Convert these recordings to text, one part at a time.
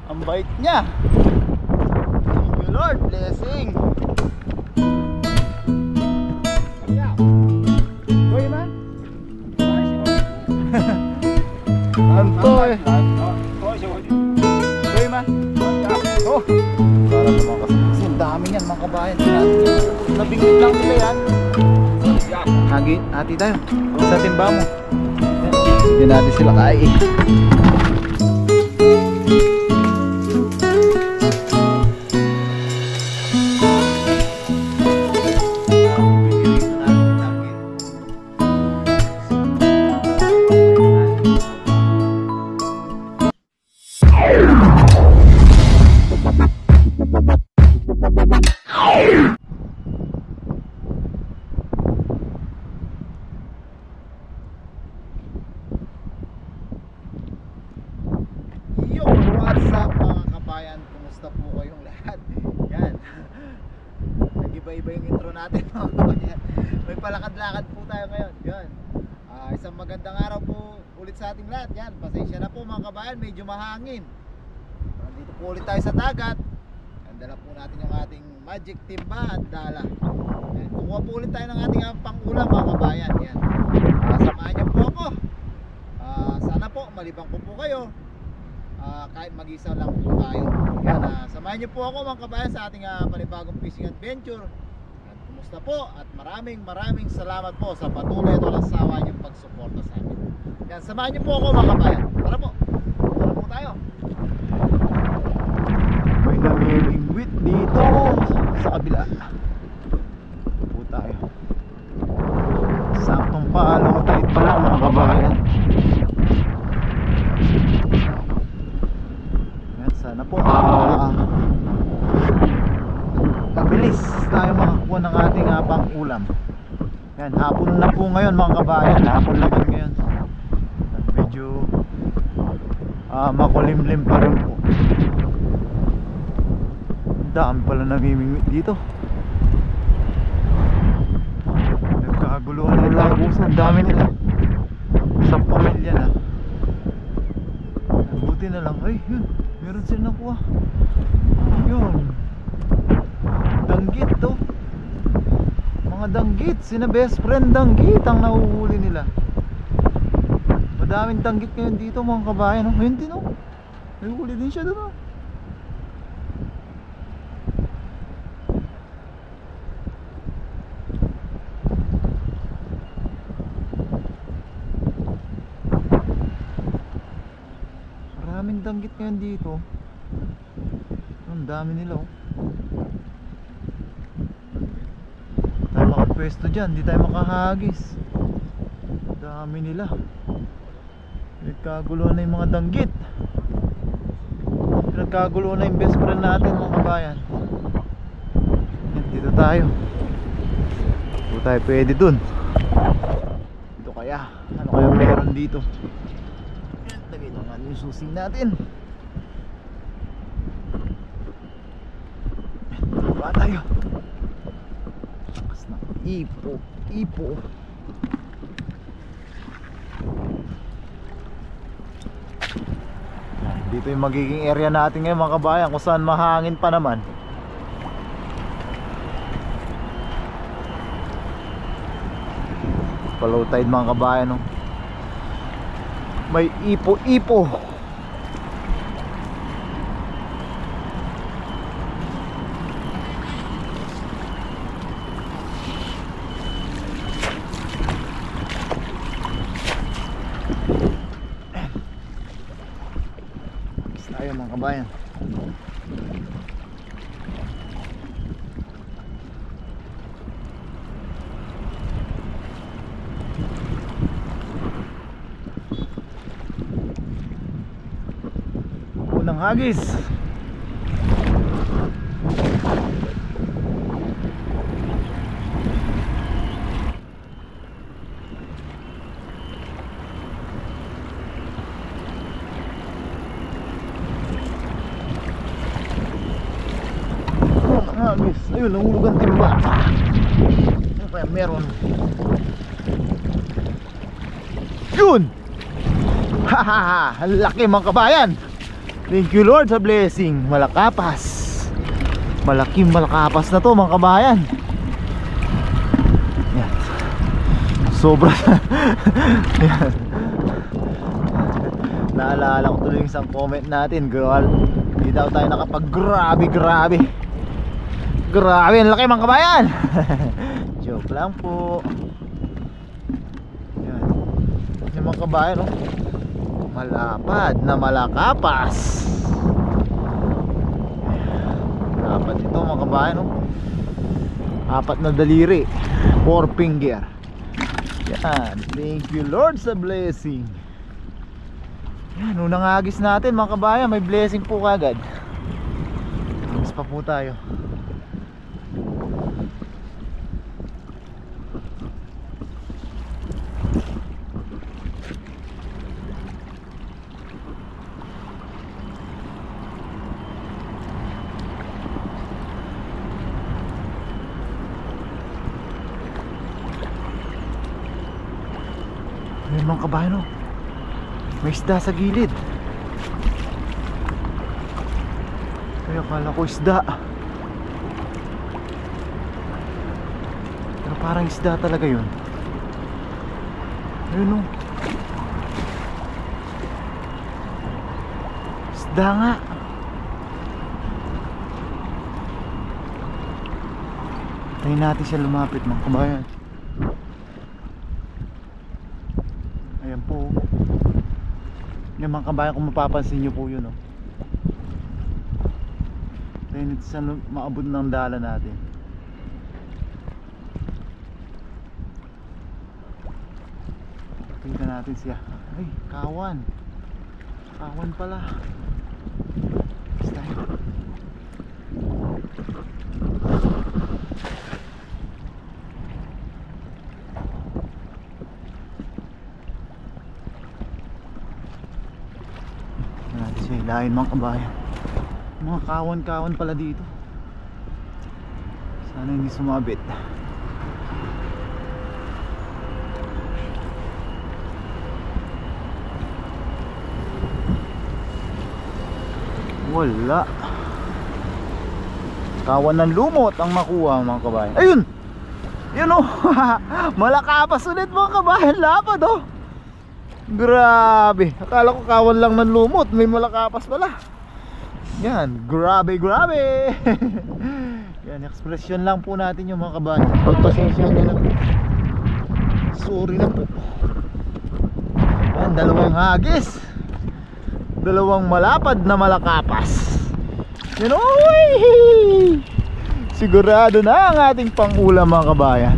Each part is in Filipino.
Ang bait niya. Thank you Lord, blessing. Yeah. Boy man. Antoy. Boy man. Oh. Para sa mga kasi ang dami yan mga kabayan. Nabingwit lang nila yan. Hati tayo sa timba mo. Hindi natin sila kaya. What's up mga kabayan? Kumusta po kayong lahat? Yan. Nag-iba-iba yung intro natin mga kabayan. May palakad-lakad po tayo ngayon. Yan. Isang magandang araw po ulit sa ating lahat. Yan. Pasensya na po mga kabayan. Medyo mahangin. Nandito po ulit tayo sa dagat. Dala po natin yung ating magic timba at dala. Yan. Kukuha po ulit tayo ng ating pang-ulam mga kabayan. Yan. Samahan niyo po ako. Sana po malibang ko po kayo. Kahit mag-isa lang po tayo. Yan, samahan niyo po ako mga kabayan sa ating panibagong fishing adventure. At kumusta po at maraming salamat po sa patuloy at walang sawa niyong pagsuporta sa amin. Yan, samahan niyo po ako mga kabayan. Tara po tayo. May namimingwit dito sa kabila. Po tayo. Saktong paalo tayo pala mga kabayan. Sana po mabilis tayo makakuha ng ating pang-ulam. Yan, hapon na po ngayon mga kabayan. Hapon naman ngayon. Medyo makulimlim pa rin po. Ang dami pala namimingwit dito. Nagkaguluhan ng lagusan. Ang dami nila. Isang pamilya na. Buti na lang. Ay yun, meron sila nakuha. Yun, danggit to. Mga danggit, sina best friend danggit ang nahuhuli nila. Madaming danggit ngayon dito mga kabayan. Ayun din oh, nahuhuli din siya doon oh. Maraming danggit ngayon dito. Ang dami nila oh. Tayo makapwesto dyan, di tayo makahagis. Dami nila. Nagkaguluhan na yung mga danggit. Nagkaguluhan na yung best friend natin mga kabayan. Dito tayo. Dito tayo pwede dun. Dito kaya, ano kaya meron dito? Lagay ito natin yung susi natin. Diba tayo? Mas na ipo. Dito yung magiging area natin ngayon mga kabayan, kung saan mahangin pa naman. Low tide mga kabayan oh. May ipo-ipo. Tayo mga kabayan. Unang hagis. Hagis. Ayun, nahulog ang timba. Ano kaya meron? Yun! Hahaha! Ang laki mga kabayan! Thank you Lord sa blessing. Malakapas. Malaking malakapas na to mga kabayan. Yan. Sobra. Yan. Naalala ko tuloy yung isang comment natin, girl. Hindi daw tayo nakapag grabe. Grabe, ang laki mga kabayan. Joke lang po. Yan. Yung mga kabayan, oh. Malapad na malakapas. Malapad ito mga kabayan, oh. 4 na daliri, 4 finger. Yan. Thank you Lord sa blessing. Yan, unang agis natin mga kabayan, may blessing po kagad. Agis pa po tayo. Ayun mga kabayan, oh. May isda sa gilid. Ay, akala ko isda. Pero parang isda talaga yun. Ayun, oh. Isda nga. Tayo natin siya lumapit mga kabayan. Ayan po. Yung mga kabayan, kung mapapansin nyo po yun, oh. Tayo natin siya maabot ng dala natin. Tingnan natin siya. Ay, kawan. Kawan pala. Basta yun. Natin siya hilahin mga kabayan. Mga kawan-kawan pala dito. Sana hindi sumabit. Wala. Kawan ng lumot ang makuha mga kabayan. Ayun! Yun, oh. Malakapas ulit mga kabayan. Lapad, oh. Grabe. Akala ko kawan lang ng lumot, may malakapas pala. Yan, grabe. Yan, expression lang po natin yung mga kabayan. Pagpasensya nyo lang. Sorry na po. Yan, 2 hagis. 2 malapad na malakapas. Yan, oy! Sigurado na ang ating pangulam mga kabayan.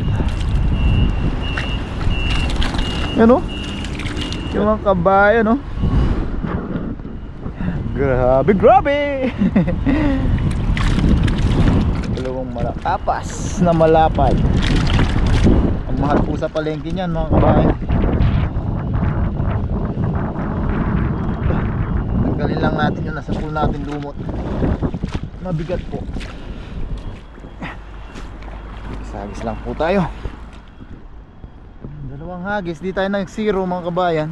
Yan, oh. Yung mga kabayan, oh. Grabe. 2 malakapas na malapad. Ang mahal po sa palengke niyan mga kabayan. Tanggalin lang natin yung nasa pool natin lumot. Mabigat po. Isagis lang po tayo. 2 hagis, di tayo nag-zero mga kabayan.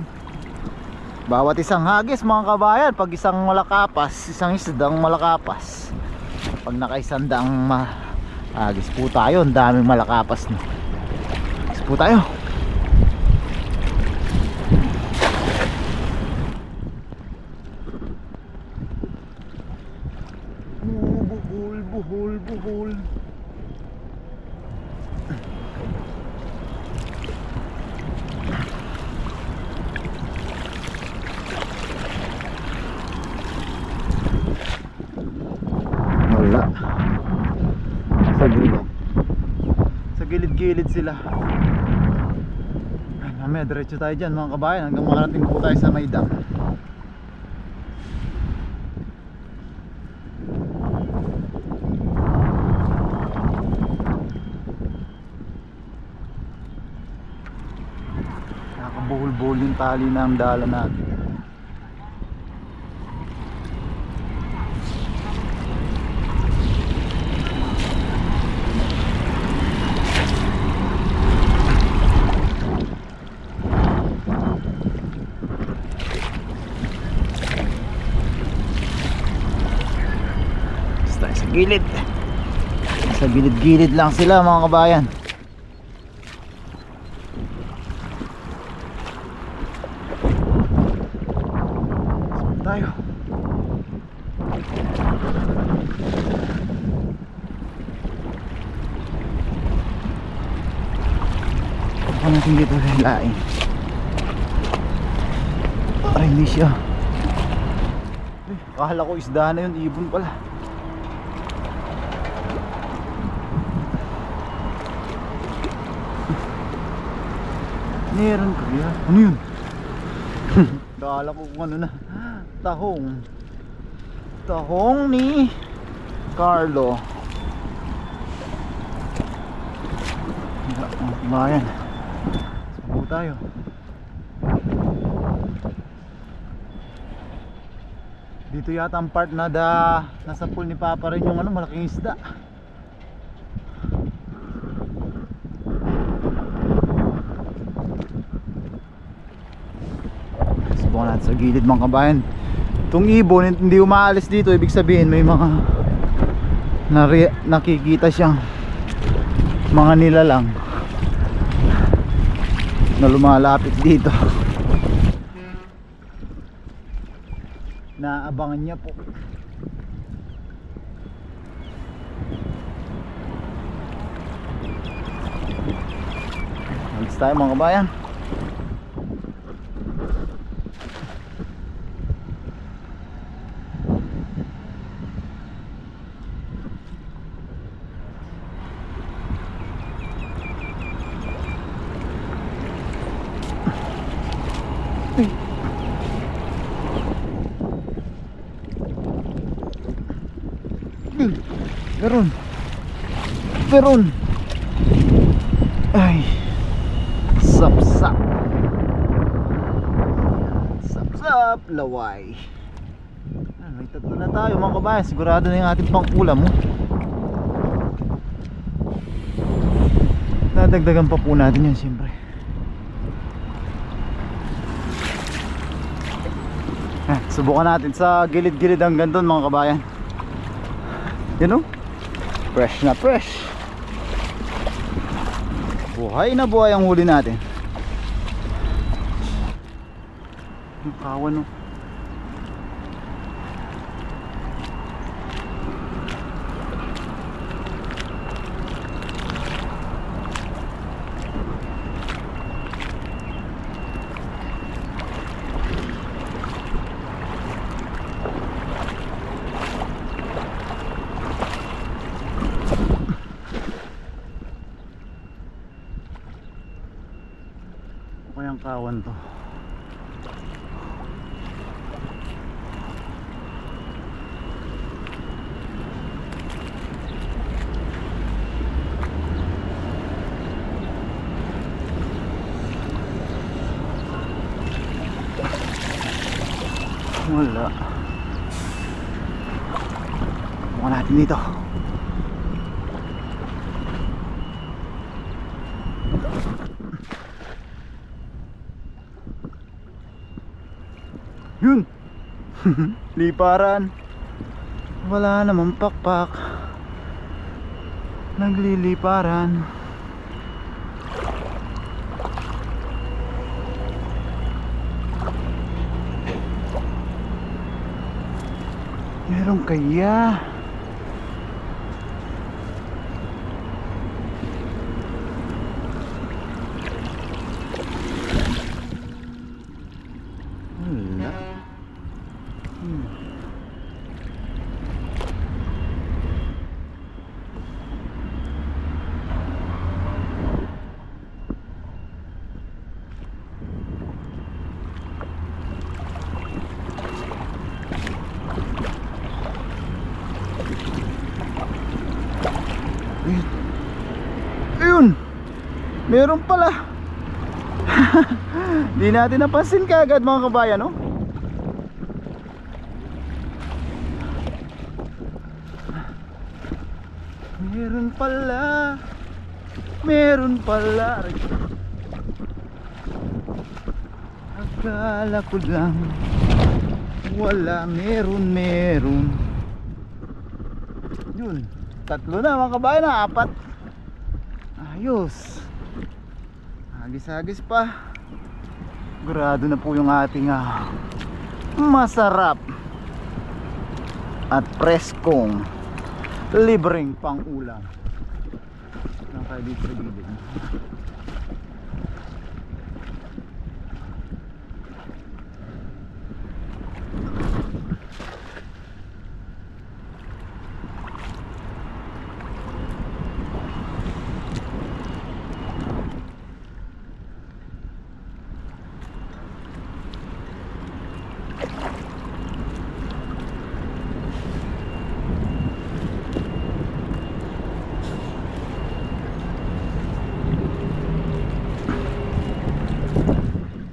Bawat isang hagis mga kabayan, pag isang malakapas, isang isdang malakapas. Pag nakaisandang hagis po tayo, ang daming malakapas na. Hagis po tayo. Buhol. Wala. Sa gilid sila. Ay, mamaya diretso tayo dyan mga kabayan, hanggang makarating po tayo sa may dam. Nakakabuhol-buhol yung tali ng dala natin. gilid. Sa gilid-gilid lang sila mga kabayan. Saan tayo? Baka natin dito lain para hindi siya. Akala ko isda na yun, ibon pala. Meron kaya? Ano yun? Akala ko kung ano na. Tahong. Tahong ni Carlo. Bayan. Sabaw tayo. Dito yata ang part na nasa pool ni Papa rin yung ano, malaking isda. Subukan natin sa gilid mga kabayan. Itong ibon hindi umaalis dito, ibig sabihin may mga nakikita siyang mga nilalang na lumalapit dito. Naabangan niya po. Alis tayo mga kabayan. Meron. Ay, sapsap laway. May tatlo na tayo mga kabayan. Sigurado na yung ating pang-ulam mo. Nadagdagan pa po natin yan siyempre. Subukan natin sa gilid-gilid hanggang doon mga kabayan. You know? Fresh na fresh. Buhay na buhay ang huli natin. Ang kawan, no? Ang kawan to. Wala. Bukan natin dito. Yun. Liparan. Wala namang pakpak. Nagliliparan. Meron kaya? Wala. Ayun, meron pala. Di natin napansin kaagad mga kabayan, no? Meron pala. Meron pala. Akala ko lang wala. Meron. Yun, tatlo na mga kabayan na, apat. Ayos. Hagis-hagis pa. Grado na po yung ating masarap at preskong libreng pang ulam. Lang tayo dito sa gilid.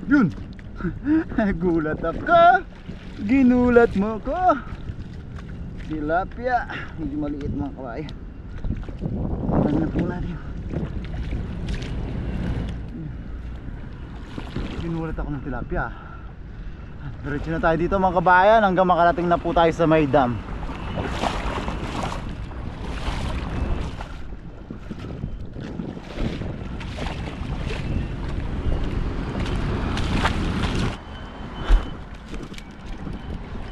Yun. Gulat ako. Ginulat mo ko. Tilapia. Medyo maliit mga kabayan. Ano na po natin. Ginulat ako ng tilapia. Diretso na tayo dito mga kabayan hanggang makarating na po tayo sa may dam.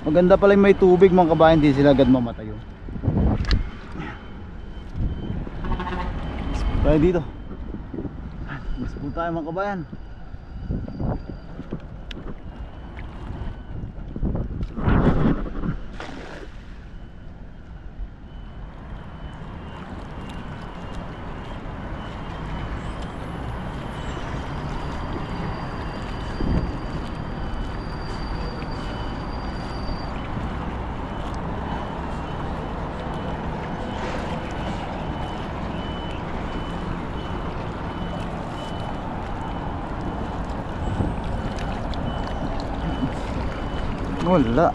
Maganda pala yung may tubig mga kabayan, hindi sila agad mamatayo. Mas po tayo dito. Mas po tayo mga kabayan. Wala.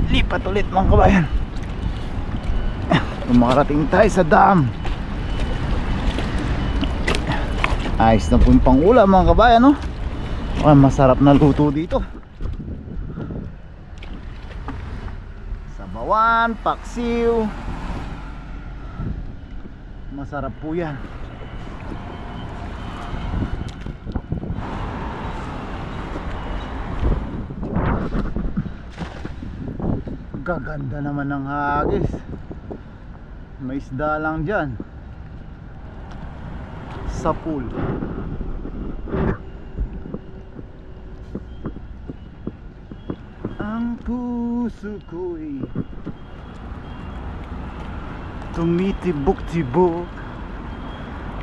Lipat ulit mga kabayan. Makarating tayo sa dam. Ayos na po yung pang-ulam mga kabayan, no? Ay, masarap na luto dito. Sabawan, paksiw. Masarap po yan. Gaganda naman ng hagis. May isda lang dyan sa pool. Ang puso ko'y tumitibok-tibok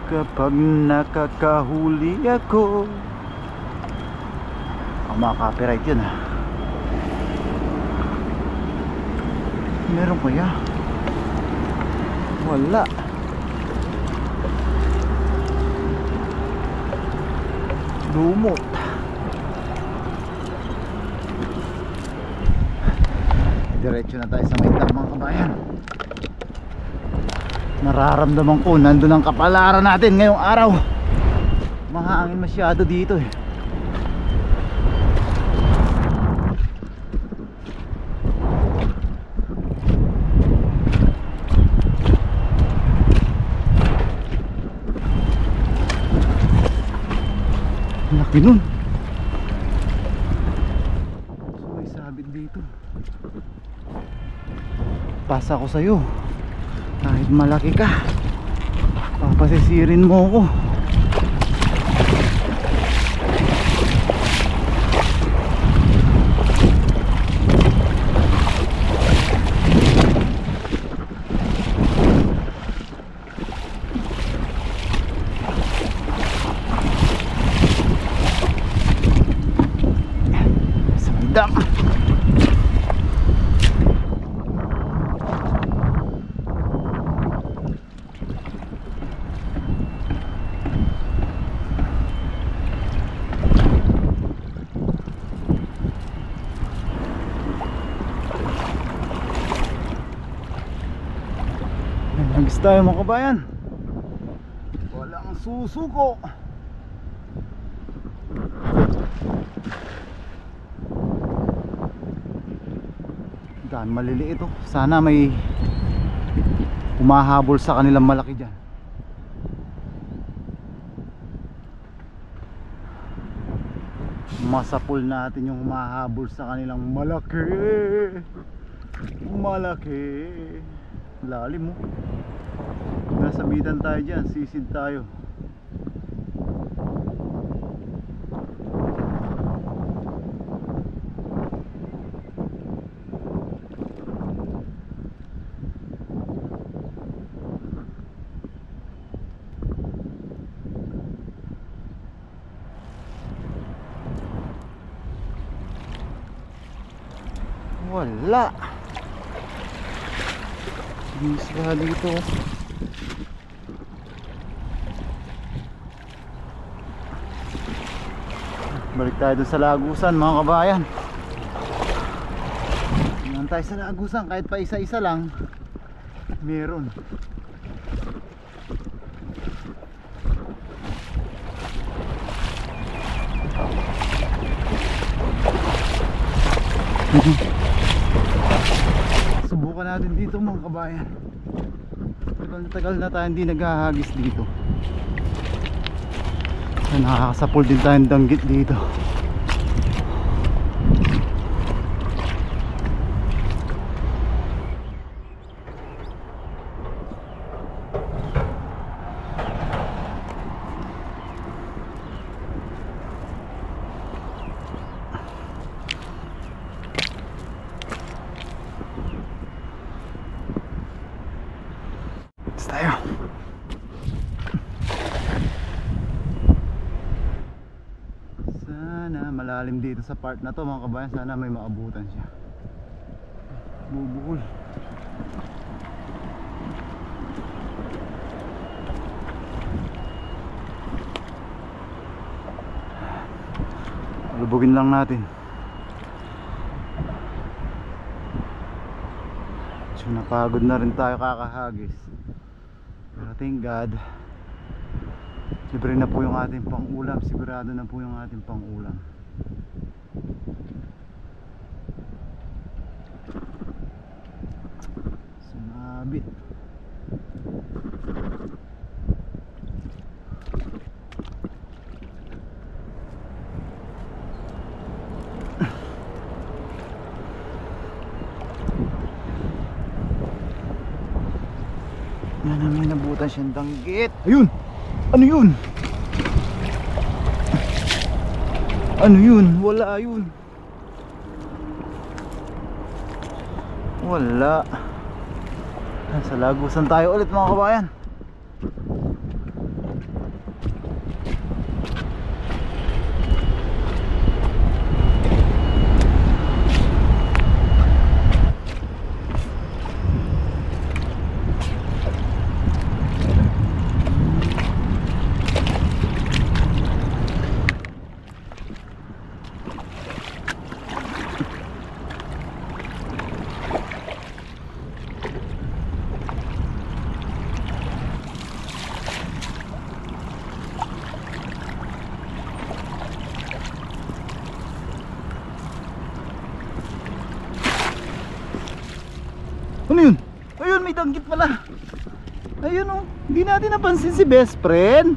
kapag nakakahuli ako. Ang mga copyright yun Meron kaya? Wala. Lumot. Diretso na tayo sa may dam mga kabayan. Nararamdaman ko nandun ang kapalaran natin ngayong araw. Mahangin masyado dito Laki nun. So may sabit dito. Pasa ko sa'yo. Kahit malaki ka, papasisirin mo ako. Dam. Nagis tayo mga kabayan. walang susuko. Daan maliliit oh. Sana may humahabol sa kanilang malaki dyan. Masapul natin yung humahabol sa kanilang malaki. Malaki. Lalim mo. Nasabitan tayo dyan, sisid tayo. Wala. Isla dito. Balik tayo dun sa lagusan mga kabayan. Tingnan tayo sa lagusan, kahit pa isa-isa lang meron. Subukan natin dito mga kabayan. Tagal na tayo hindi naghahagis dito. Nakakasapol din tayong danggit dito. Tayo. Sana malalim dito sa part na to mga kabayan. Sana may maabutan siya. Bubukol. Lubugin lang natin. So, napagod na rin tayo kakahagis. Pero thank God, libre na po yung ating pang-ulam. Sigurado na po yung ating pang-ulam. Sumabit. Yan na, may nabutan siyang danggit. Ayun! Ano yun? Ano yun? Wala yun. Wala. Sa lagusan tayo ulit mga kabayan. Ano yun? Ayun, may danggit pala. Ayun oh, hindi natin napansin si best friend.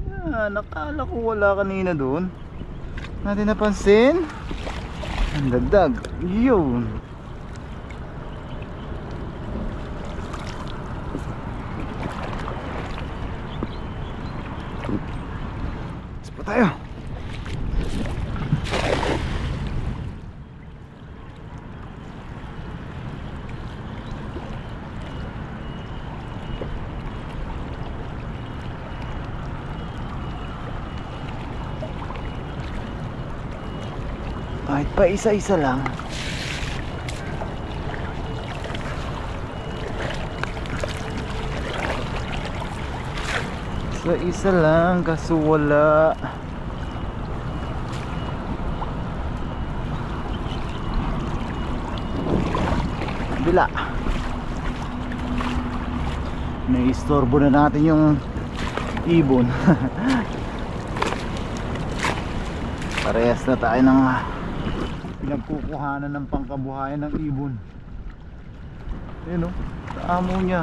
Yan, nakala ko wala kanina doon. Natin napansin. Ang dagdag. Yun. Let's po tayo. Kahit pa isa-isa lang. Isa-isa lang kaso wala. Bila. Naiistorbo na natin yung ibon. Parehas na tayo ng pinagkukuhanan ng pangkabuhayan ng ibon. Ayun o, sa amo niya.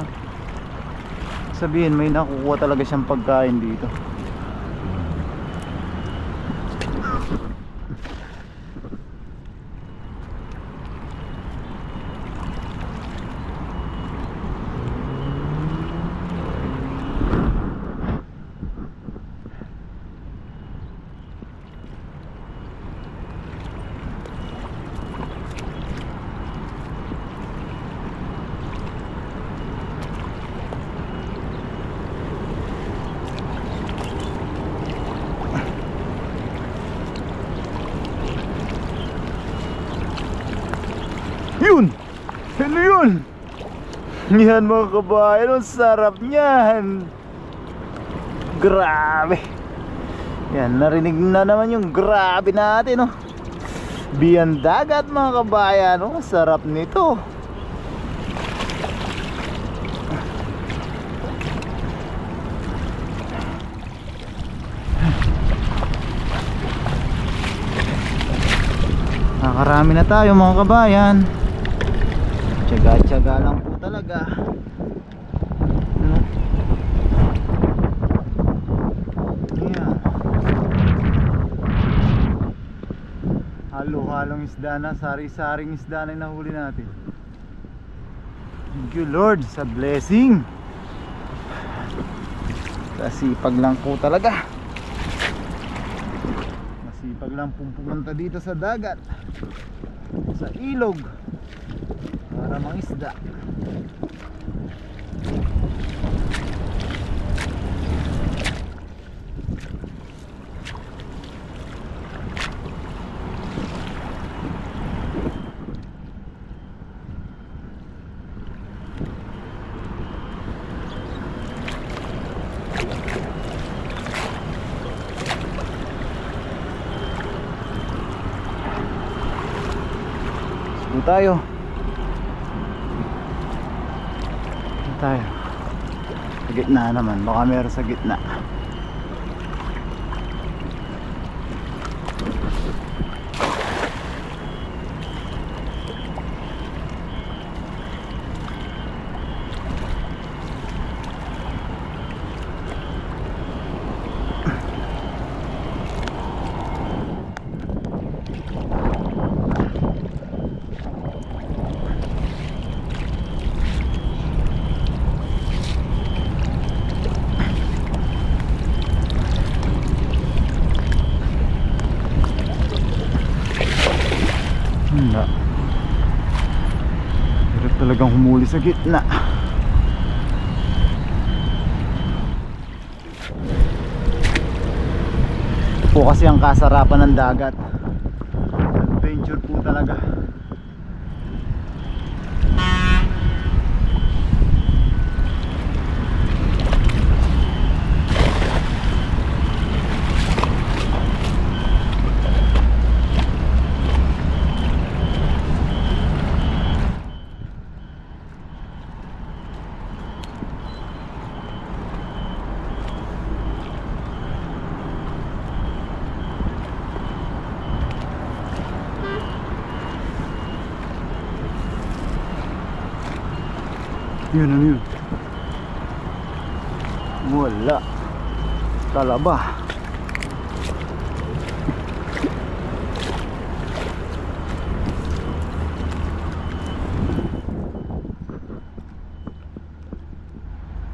Sabihin may nakukuha talaga siyang pagkain dito. Yun! Ano yun? Yan mga kabayan, ang sarap niyan. Grabe. Yan, narinig na naman yung grabe natin, oh. Biyan dagat mga kabayan, oh. Sarap nito. Nakarami na tayo mga kabayan. Tiyaga-tiyaga lang po talaga. Ano? Ayan. Halo-halong isda na, sari-saring isda na yung nahuli natin. Thank you Lord sa blessing. Masipag lang po talaga. Masipag lang po pumunta dito sa dagat, sa ilog, para mangisda. Tayo sa gitna naman, baka meron sa gitna. Hirap talagang humuli sa gitna. Ito po kasi ang kasarapan ng dagat. Adventure po talaga. Yun, ano yun? Wala. Talaba.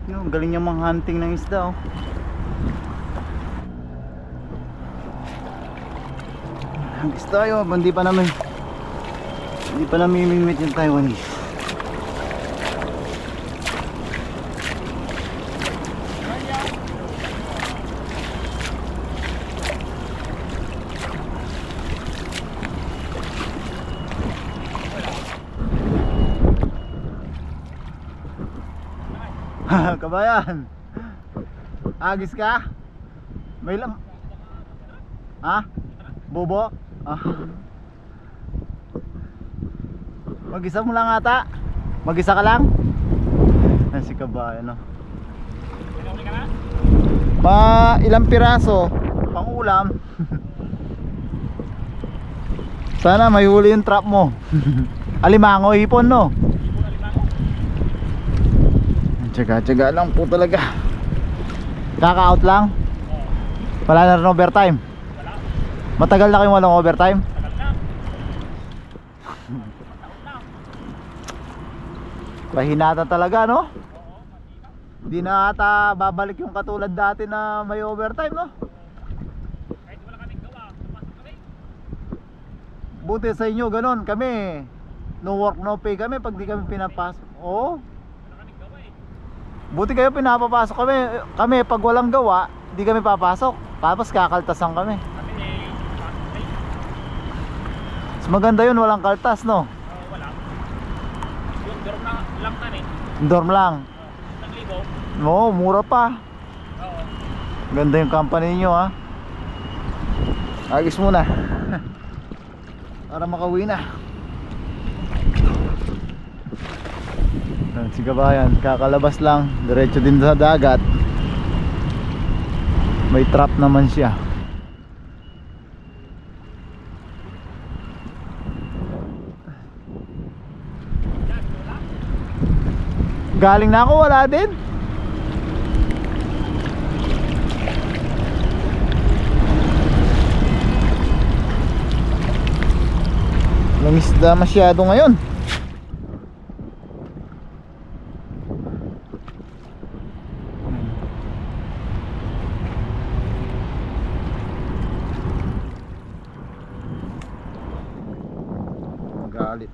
Yun, galing niya mang-hunting ng isda, oh. Hagis tayo, hindi pa namimimit yung Taiwanese. Kabayan, agis ka? May ha? Bobo? Mag-isa mo lang ata? Mag-isa ka lang? Ay, si kabayan, no? Ilang piraso pang ulam. Sana may huli yung trap mo. Alimango, hipon no? Tsaga-tsaga lang po talaga. Kaka-out lang? Wala na rin overtime? Matagal na kayong walang overtime? Pahinatan talaga no? Hindi na ata babalik yung katulad dati na may overtime no? Kahit wala kaming gawa, papasok kami. Buti sa inyo ganon, kami no work no pay kami pag di kami pinapasok. Oo. Wala kaming gawa eh. Buti kayo pinapapasok kami. Kami pag walang gawa, di kami papasok. Tapos kakaltasan kami. Kami eh, pasok kami. Mas maganda yun, walang kaltas no? Wala. Yung dorm na lang kami. Dorm lang. 1,000. Oo, mura pa. Oo. Ganda yung company nyo ha. Agis muna. Para makauwi na. Si kabayan, kakalabas lang. Diretso din sa dagat. May trap naman siya. Galing na ako, wala din. Walang isda masyado ngayon. Galit.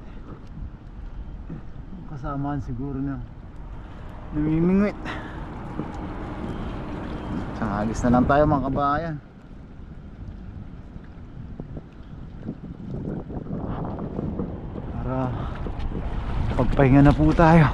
Kasamaan siguro na namimingwit. Agis na lang tayo mga kabayan. Para pagpahinga na po tayo.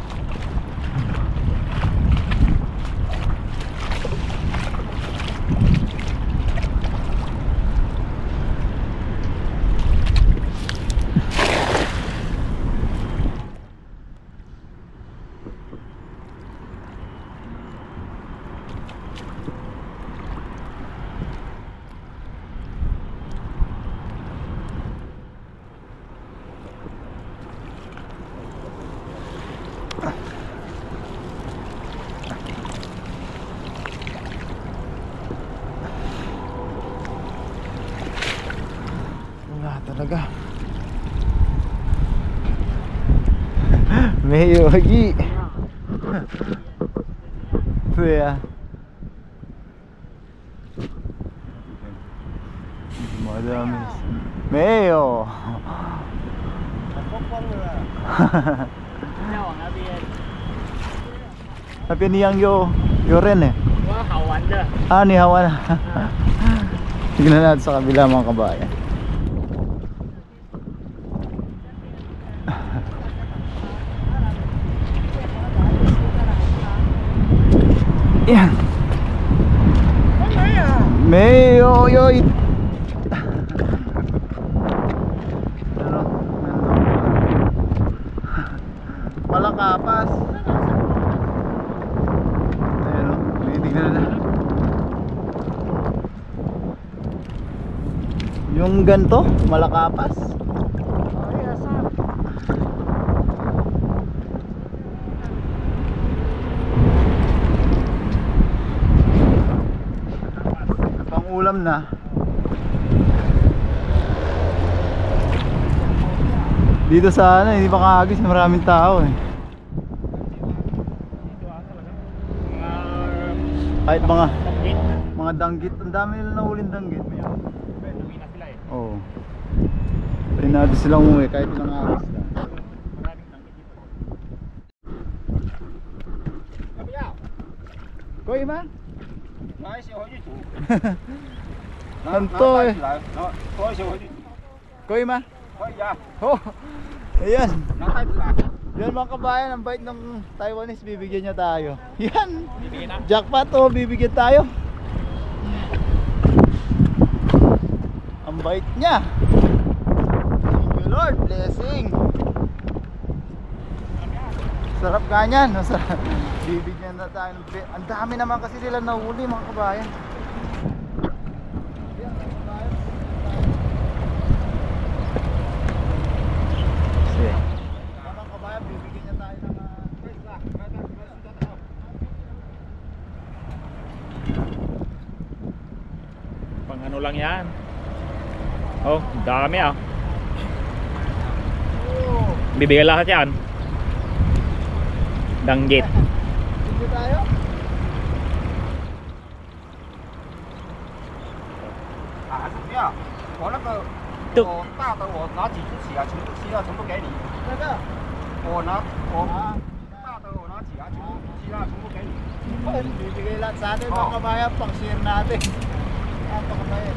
Talaga may yogi. Kuya madami Mayo. Tapi niyang yo rin eh. Wah, hawan dah. Ni hawan. Tignan natin sa kabila mga kabayan. Yan. Mayo yoy. Malakapas. Ayun o, tinitignan na. Yung ganto, malakapas. Ulam na. Dito sa hindi makahagis, maraming tao eh. Kahit mga danggit, ang dami nila nahuling danggit. Uwi na sila eh. Oo. Pwede natin silang umuwi kahit ilang agis na. Maraming tanggit dito. Koy ma? Hantoy. Koy ma? Oh, ayan. Yan mga kabayan, ang bait ng Taiwanese, bibigyan niya tayo. Yan. Jackpot oh, bibigyan tayo. Ang bait niya. Thank you Lord, blessing. Sarap ganyan, masarap. Bibigyan na tayo ng ang dami naman kasi sila nahuli mga kabayan. Sige. Mga kabayan, bibigyan niya tayo ng Pang ano lang yan. Oh, dami ah. Bibigyan lahat yan. Danggit. Hindi tayo? Talaga? Bibigay lahat sa atin mga kabayan, pang share natin. Napakabayad.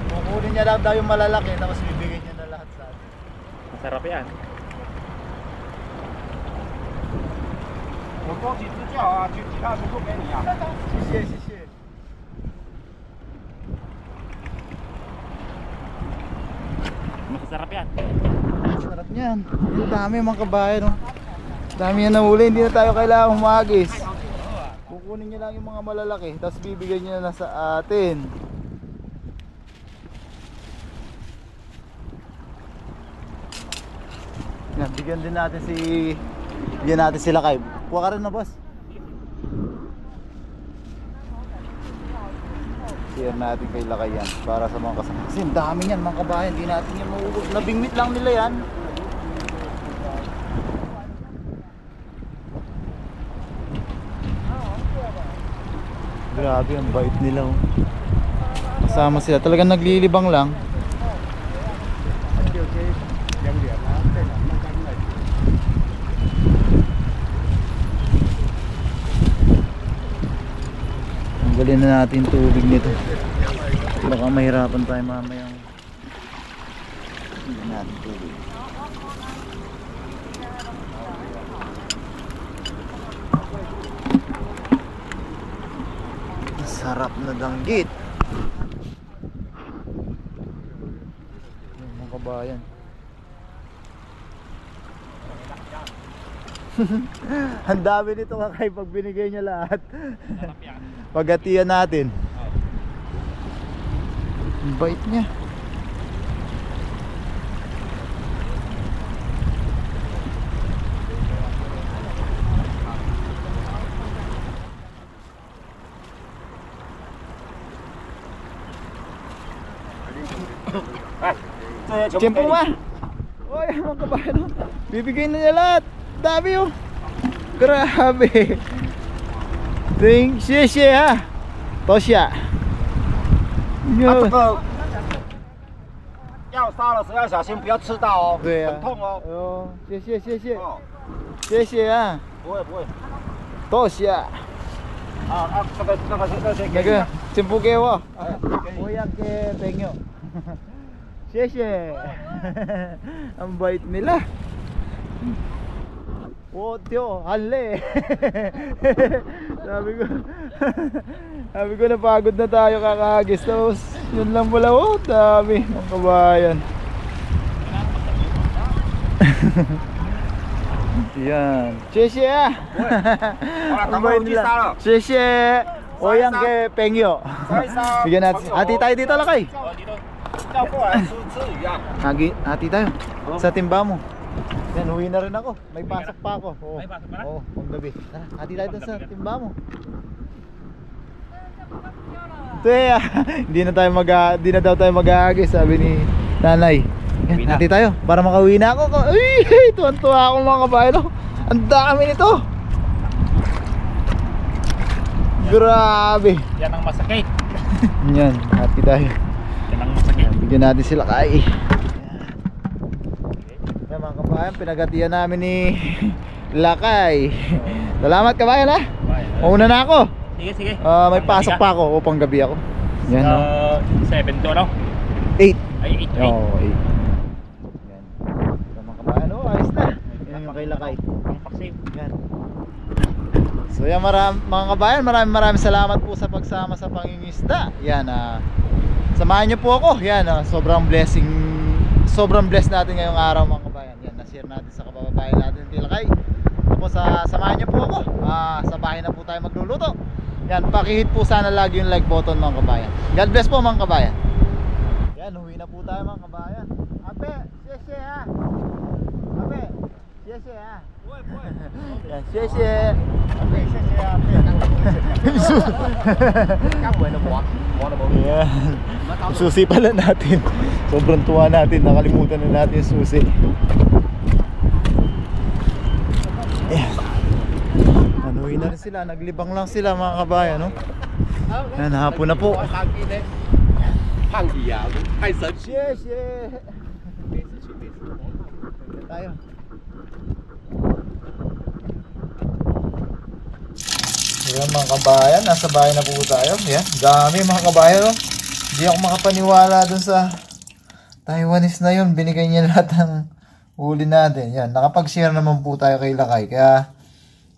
Kukunin niya lang daw yung malalaki, tapos bibigay niya na lahat sa atin. Masarap yan. 我多几只叫啊，其他全部给你啊。谢谢谢谢。 Masarap yan. Sarap niyan. Ang dami mga kabayan, no? Dami yan nahuli, hindi na tayo kailangan humagis. Kukunin niya lang yung mga malalaki, tapos bibigyan niya na sa atin. Yan, bigyan din natin bigyan natin sila kay. Kuha ka rin na, boss. Share natin kay Lakay yan para sa mga kasama. Kasi ang dami niyan mga kabayan, hindi natin yan mauubos. Nabingwit lang nila yan. Grabe, ang bait nila, oh. Kasama sila, talagang naglilibang lang. Tanggalin na natin yung tubig nito. Baka mahirapan tayo mamaya. Tanggalin natin tubig. Sarap na danggit. Yung mga kabayan. Ang dami nito kakay pag binigay niya lahat. Masarap yan. Paghatian natin. Ang bait niya. Tiyempo ma. Oy, mga kabayan, oh. Bibigay na niya lahat. Dami, oh. Grabe.谢谢啊，多谢。这个要杀的时候要小心，不要吃到哦，对啊很痛哦。哦，谢谢谢谢哦，谢谢啊，不会不会。多谢。这个先给你那个全部给我，给你我要给朋友。谢谢。Ang bait nila. Oh, Tio, hali. Sabi ko napagod na tayo kakahagis. Tapos yun lang pala, oh, dami ng kabayan. Yan. Sheshe ah. Ang bait nila. Sheshe. O yan kay Pengyo. Bigyan natin. Hati tayo dito, Lakay. Oh, dito. 叫过来吃鱼啊。 Hati tayo. Sa timba mo. Yan, uwi na rin ako. May pasok pa ako. Oo. May pasok pa na? Oo, panggabi. Tara, hati tayo dun sa timba mo. Tuya, hindi na daw tayo mag-aagis, sabi ni nanay. Uwi Yan, na. hati tayo para makauwi na ako. Uy, tuwan-tuwa ako mga kabayan. Ang dami nito. Grabe. Yan ang masakit. Yan, hati tayo. Yan ang masakit. Bigyan natin sila kay. Yan mga kabayan, pinagatian namin ni Lakay. Salamat kabayan, ha. Mauna na ako. Sige, sige. May pasok pa ako upang gabi ako. Yan, no? 7 to, no? 8. Ay, 8. Oo, 8. Yan. Ito mga kabayan, oh, ayos na. Yan yung kay Lakay. Ang paksiw. Yan. So yan, mga kabayan, maraming salamat po sa pagsama sa pangingisda. Yan, samahan niyo po ako. Yan, sobrang blessed natin ngayong araw mga kabayan. Yan, na-share natin sa kababayan natin Tilakay. Tapos samahan niyo po ako. Sa bahay na po tayo magluluto. Yan, pakihit po sana lagi yung like button mga kabayan. God bless po mga kabayan. Yan, huwi na po tayo mga kabayan. Ape, siyesye ha. Ape, siyesye ha. Yan, siyesye. Ape, siyesye ha. Yan. Susi pala natin. Sobrang tuwa natin. Nakalimutan na natin yung susi. Yan. Anuhin na rin sila. Naglibang lang sila mga kabayan, no? Yan, hapon na po. Siyesye. Tayo. Ayan mga kabayan, nasa bahay na po tayo. Yan, dami mga kabayan, no? Hindi ako makapaniwala dun sa Taiwanese na yun. Binigay niya lahat ng huli natin. Yan, nakapag-share naman po tayo kay Lakay. Kaya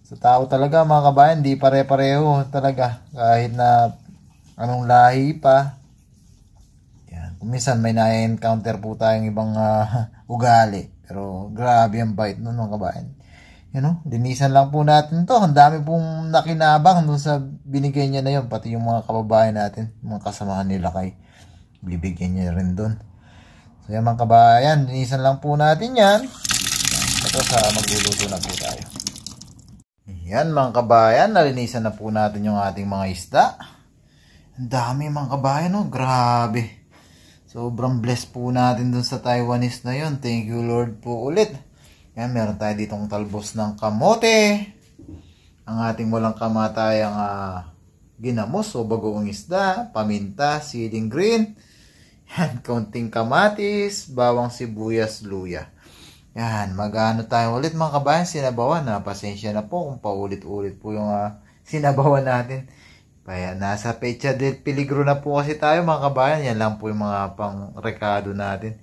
sa tao talaga mga kabayan, di pare-pareho talaga. Kahit na anong lahi pa. Yan, kuminsan may na-encounter po tayong ibang ugali. Pero grabe ang bait nun mga kabayan. You know, linisan lang po natin to. Ang dami pong nakinabang dun sa binigay niya na yun. Pati yung mga kababayan natin, mga kasamahan nila kay bibigyan niya rin dun. So yan mga kabayan, linisan lang po natin yan. Tapos magluluto na po tayo. Yan mga kabayan, nalinisan na po natin yung ating mga isda. Ang dami mga kabayan, no? Grabe. Sobrang blessed po natin dun sa Taiwanese na yun. Thank you Lord po ulit. Yan, meron tayo ditong talbos ng kamote. Ang ating walang kamatayang ginamos o bagoong isda, paminta, siling green. Yan, konting kamatis, bawang sibuyas, luya. Yan, mag-ano tayo ulit mga kabayan, sinabawan na. Pasensya na po kung paulit-ulit po yung sinabawan natin. Kaya nasa Pecha del Peligro na po kasi tayo mga kabayan. Yan lang po yung mga pang-rekado natin.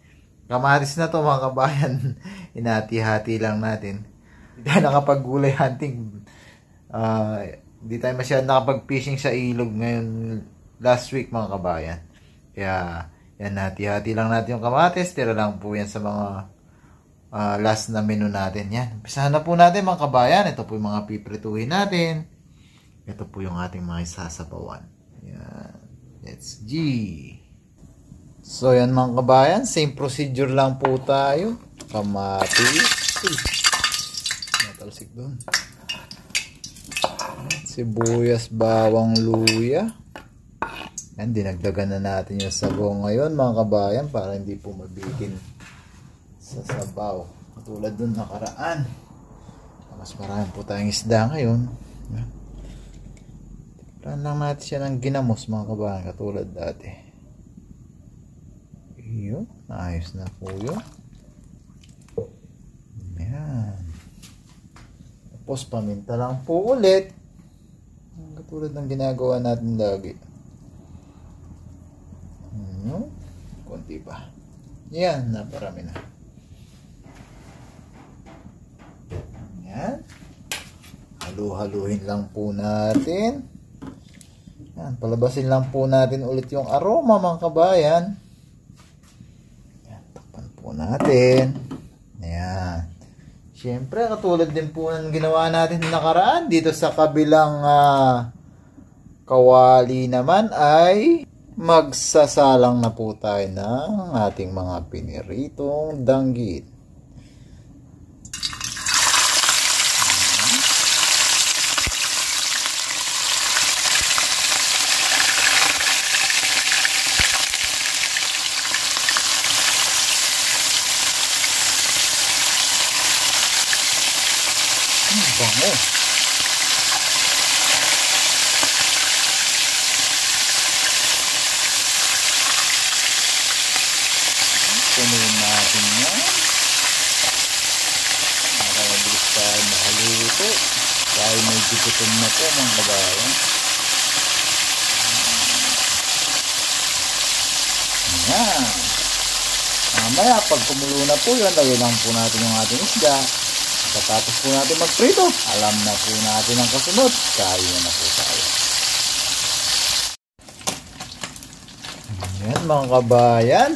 Kamatis na to mga kabayan. Inati-hati lang natin. Hindi tayo nakapag-gulay hunting. Hindi tayo masyadong nakapag-fishing sa ilog ngayon last week mga kabayan. Kaya yan, hati-hati lang natin yung kamatis. Tira lang po yan sa mga last na menu natin. Yan. Umpisahan na po natin mga kabayan. Ito po yung mga piprituhin natin. Ito po yung ating mga isasabawan. Yan. Let's G. So yan mga kabayan, same procedure lang po tayo. Kamatis. Natalsik doon. Sibuyas, bawang, luya. Yan, dinagdagan na natin yung sabaw ngayon mga kabayan para hindi po mabitin sa sabaw. Katulad doon nakaraan. Mas marami po tayong isda ngayon. Plan lang natin siya ng ginamos mga kabayan katulad dati. Yun, ayos na po yun. Yan. Tapos paminta lang po ulit. Katulad ng ginagawa natin lagi. Kunti pa. Yan, naparami na. Yan. Halu-haluin lang po natin. Yan, palabasin lang po natin ulit yung aroma mga kabayan. Natin. Ayan. Siyempre, katulad din po ng ginawa natin nakaraan dito sa kabilang kawali naman ay magsasalang na po tayo ng ating mga piniritong danggit. Bango. Punuin natin yan. Para mabilis tayo makaluto. Dahil medyo gutom na po mga kabayan. Ayan. Mamaya pag kumulo na po yan, lagay lang po natin yung ating isda. Pagkatapos po natin magprito, alam na po natin ang kasunod. Kain na po tayo. Ayan mga kabayan.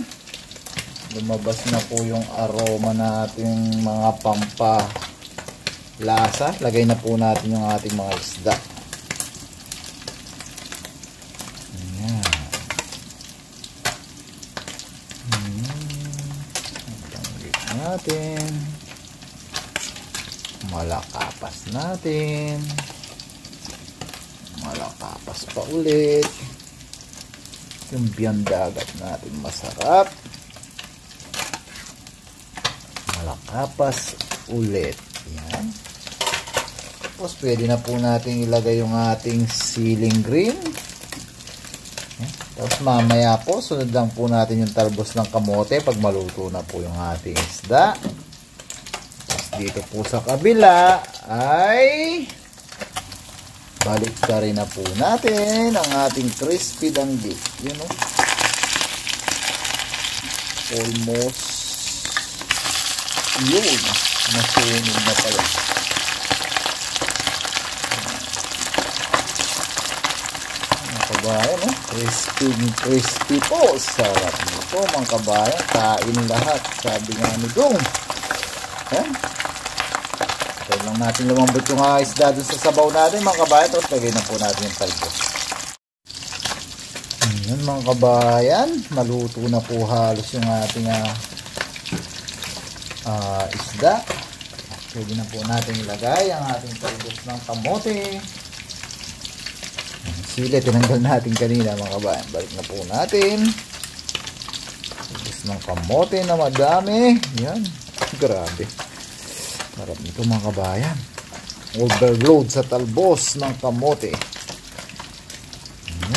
Lumabas na po yung aroma natin mga lasa, lagay na po natin yung ating mga isda. Ayan. Tanggit natin. Malakapas natin. Malakapas pa ulit. Yung biyandagat natin masarap. Malakapas ulit. Yan. Tapos pwede na po natin ilagay yung ating ceiling green. Tapos mamaya po, sunod lang po natin yung talbos ng kamote pag maluto na po yung ating isda. Tapos dito po sa kabila ay balik ka rin na po natin ang ating crispy danggit. Yun o. Almost yun. Nasunog na pala. Mga kabayan, oh. Crispy po. Sarap nito mga kabayan. Kain lahat. Sabi nga ni Dong. Yan. Kaya lang natin lumambot yung isda dun sa sabaw natin mga kabayan. Tapos lagay na po natin yung talbos. Ayan mga kabayan. Maluto na po halos yung ating isda. Pwede na po natin ilagay ang ating talbos ng kamote. Sili, tinanggal natin kanina mga kabayan. Balik na po natin. Talbos ng kamote na madami. Yan. Grabe. Sarap nito mga kabayan. Overload sa talbos ng kamote.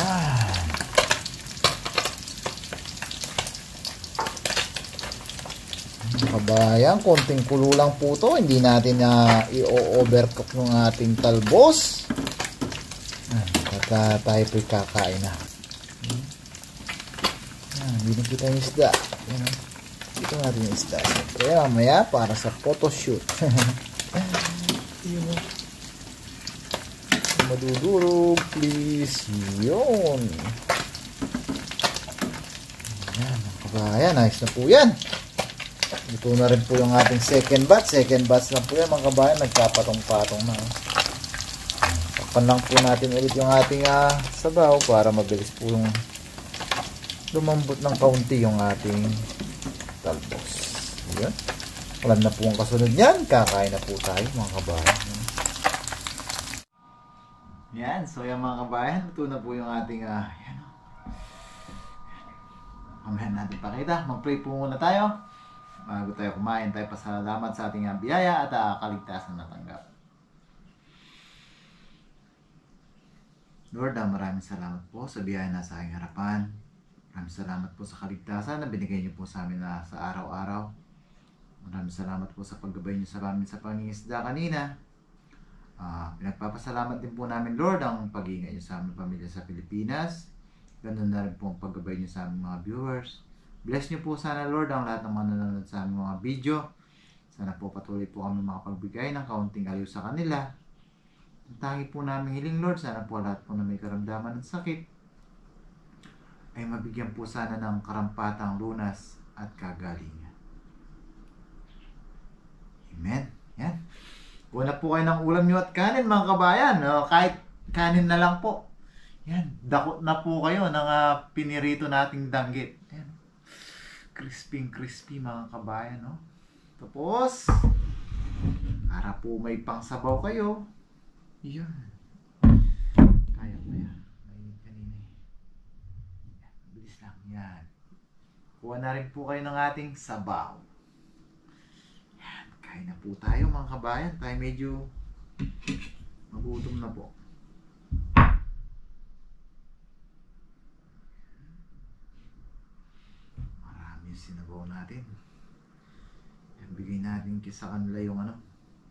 Yan. Mga kabayan, konting kulo lang po to. Hindi natin i-overcook ng ating talbos. At tayo po'y kakain na. Hindi na kita yung isda. Yan. Ito natin yung isda. Kaya mamaya para sa photoshoot. Yun. Madudurog, please. Yun. Yan, mga kabayan. Ayos na po yan. Ito na rin po yung ating second batch. Second batch na po yan mga kabayan. Nagkapatong-patong na. Takpan lang po natin ulit yung ating sabaw para mabilis po yung lumambot ng kaunti yung ating talbos. Yan. Alam na po ang kasunod yan. Kakain na po tayo mga kabayan. Yan. So yan mga kabayan. Ito na po yung ating yan. Mamaya natin pakita. Mag-pray po muna tayo. Bago tayo kumain, tayo pasalamat sa ating biyaya at kaligtasan na natanggap. Lord, maraming salamat po sa biyaya na sa aking harapan. Maraming salamat po sa kaligtasan na binigay niyo po sa amin sa araw-araw. Maraming salamat po sa paggabay niyo sa amin sa pangingisda kanina. Pinagpapasalamat din po namin, Lord, ang pag-iingay niyo sa aming pamilya sa Pilipinas. Ganun na rin po ang paggabay niyo sa aming mga viewers. Bless niyo po sana, Lord, ang lahat ng mga nanonood sa aming mga video. Sana po patuloy po kami makapagbigay ng kaunting aliw sa kanila. Ang tangi po namin hiling, Lord, sana po lahat po na may karamdaman ng sakit ay mabigyan po sana ng karampatang lunas at kagalingan. Amen. Yan. Kuha na po kayo ng ulam nyo at kanin mga kabayan. Kahit kanin na lang po. Yan. Dakot na po kayo ng pinirito nating danggit. Yan. Crispy mga kabayan. No? Tapos, para po may pangsabaw kayo. Yan. Kaya mo yan. Mainit kanina. Yan. Bilis lang. Yan. Kuha na rin po kayo ng ating sabaw. Yan. Kain na po tayo mga kabayan. Tayo medyo magutom na po. Marami yung sinabaw natin. Yan. Bigay natin sa kanila yung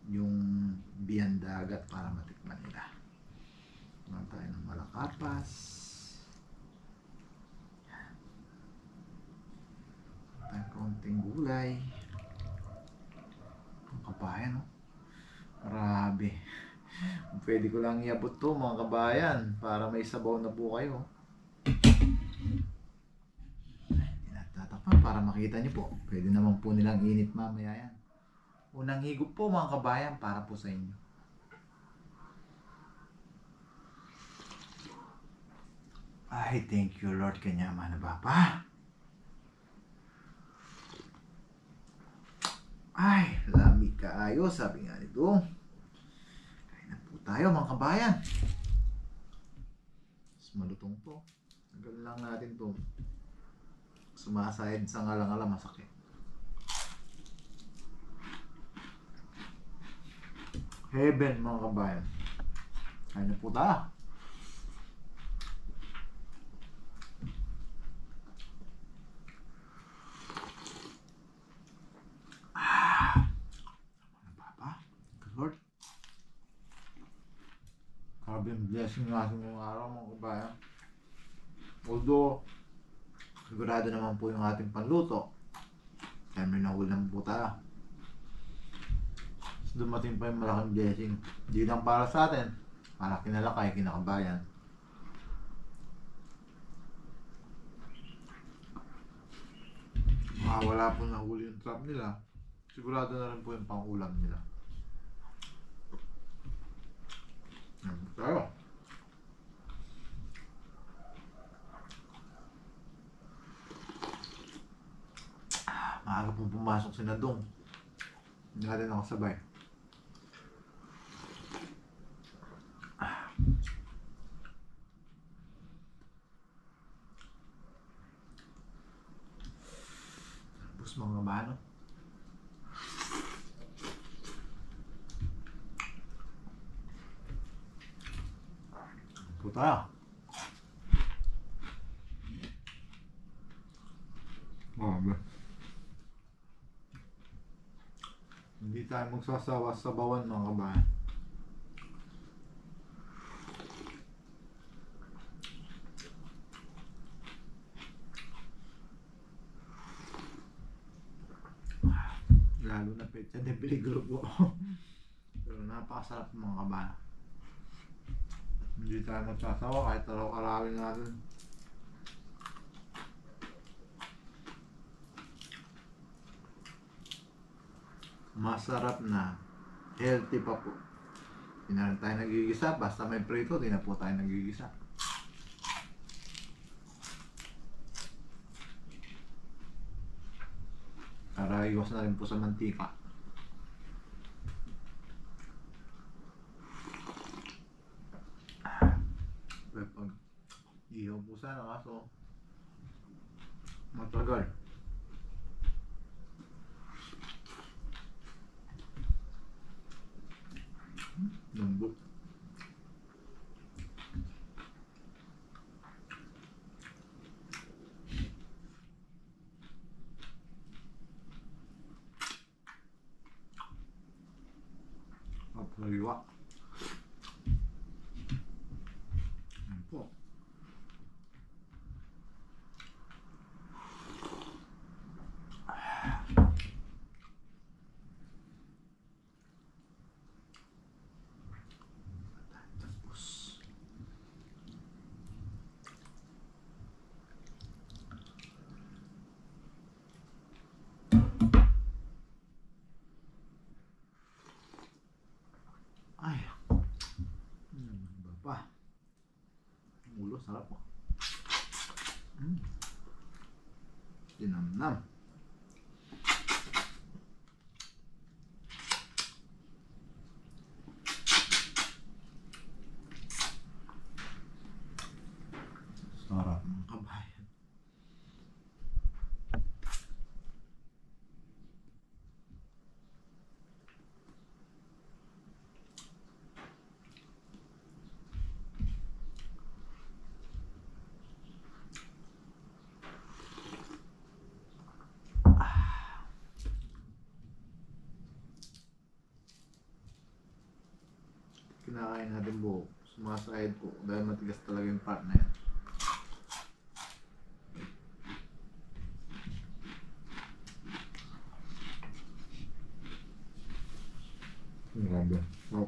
yung biyandagat para matikman nila. Kumain tayo ng malakapas. Tayo konting gulay. Ang kabayan, oh. Grabe. Pwede ko lang iabot to mga kabayan para may sabaw na po kayo. Hindi natin tatakpan para makita nyo po. Pwede naman po nilang init mamaya yan. Unang higop po mga kabayan para po sa inyo. Ay, thank you Lord kanya mana Bapa. Ay, lamig kaayo, sabi nga nito. Kain na po tayo mga kabayan. Mas malutong to. Tagal lang natin to. Sumasayad sa ngalang-alang masakit. Heaven mga kabayan. Kain na po tayo. Lord, grabe yung blessing natin yung araw mga kabayan. Although sigurado naman po yung ating panluto, siyempre nahulang po tayo. Tapos dumating pa yung malaking blessing, hindi lang para sa atin, para kinalakay, kinakabayan. Wala po nahuli yung trap nila, sigurado na rin po yung pangulam nila. Tayo. Maaga po pumasok si Nadong. Hindi natin nakasabay. Tapos mga bano. Puta. Grabe. Hindi tayo magsasawa sa bawan mga kabayan. Lalo na petsa de peligro po. Pero napakasarap mga kabayan. Hindi tayo magsasawa kahit araw-arawin natin. Masarap na, healthy pa po. Hindi na rin tayo nagigisa, basta may prito, di na po tayo nagigisa. Para iwas na rin po sa mantika. Pag ihaw po sana kaso matagal. Lambot. Kapaliwa. Yan po. Tapos ay, iba pa. Ang ulo, sarap po. Dinamnam. Sarap mga kabayan. Kinakain natin buo. Sumasayad po dahil matigas talaga yung part na yan. Grabe. Oh.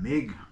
lamig.